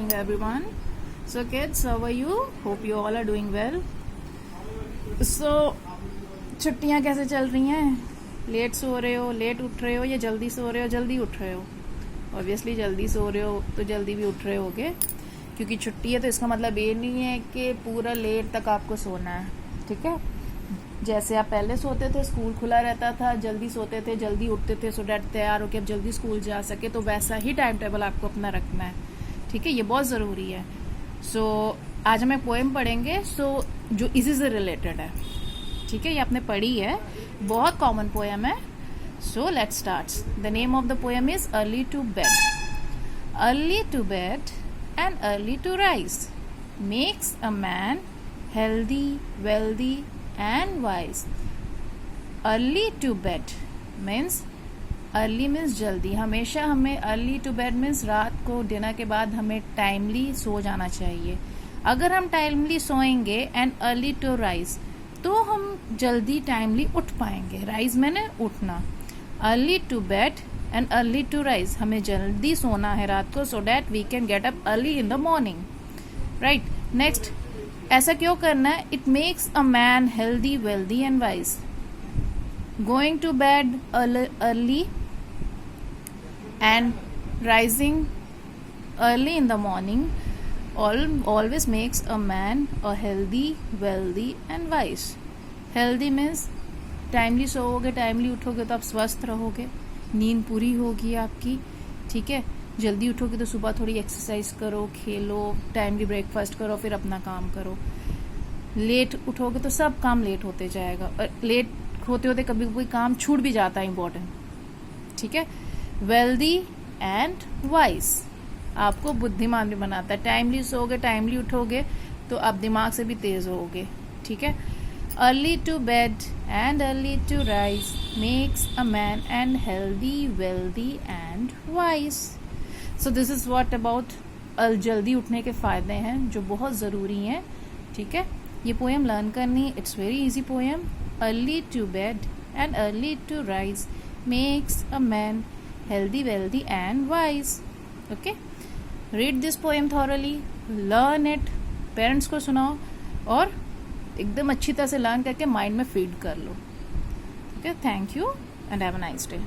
morning everyone. So kids, how are you? Hope you all are doing well. So छुट्टियां कैसे चल रही हैं? लेट सो रहे हो, लेट उठ रहे हो, या जल्दी सो रहे हो, जल्दी उठ रहे हो? ऑब्वियसली जल्दी सो रहे हो तो जल्दी भी उठ रहे होगे, क्योंकि छुट्टी है तो इसका मतलब ये नहीं है कि पूरा लेट तक आपको सोना है. ठीक है, जैसे आप पहले सोते थे, स्कूल खुला रहता था, जल्दी सोते थे, जल्दी उठते थे, सो डैट तैयार होकर अब जल्दी स्कूल जा सके, तो वैसा ही टाइम टेबल आपको अपना रखना है. ठीक है, ये बहुत ज़रूरी है. सो आज हम एक पोएम पढ़ेंगे जो इसी से रिलेटेड है. ठीक है, ये आपने पढ़ी है, बहुत कॉमन पोएम है. So let's start. The name of the poem is early to bed. Early to bed and early to rise makes a man healthy, wealthy and wise. Early to bed means early means जल्दी. हमेशा हमें early to bed means रात को dinner के बाद हमें timely सो जाना चाहिए. अगर हम टाइमली सोएंगे and early to rise तो हम जल्दी टाइमली उठ पाएंगे. rise मैंने उठना. early to bed and early to rise, हमें जल्दी सोना है रात को, so that we can get up early in the morning. right. next, ऐसा क्यों करना है? It makes a man healthy, wealthy and wise. Going to bed early and rising early in the morning always makes a man a healthy, wealthy and wise. Healthy means timely सोओगे, timely उठोगे तो आप स्वस्थ रहोगे, नींद पूरी होगी आपकी. ठीक है, जल्दी उठोगे तो सुबह थोड़ी एक्सरसाइज करो, खेलो, टाइमली ब्रेकफास्ट करो, फिर अपना काम करो. लेट उठोगे तो सब काम लेट होते जाएगा, और लेट होते होते कभी कोई काम छूट भी जाता है इम्पोर्टेंट. ठीक है. वेल्दी एंड वाइज आपको बुद्धिमान भी बनाता है. टाइमली सोओगे, टाइमली उठोगे तो आप दिमाग से भी तेज होगे. ठीक है. Early to bed and early to rise makes a man and healthy, wealthy and wise. So this is what about जल्दी उठने के फायदे हैं जो बहुत ज़रूरी हैं. ठीक है, ये पोएम लर्न करनी. It's very easy poem. Early to bed and early to rise makes a man healthy, wealthy and wise. Okay, read this poem thoroughly, learn it, parents को सुनाओ और एकदम अच्छी तरह से लर्न करके माइंड में फीड कर लो. Okay, thank you and have a nice day.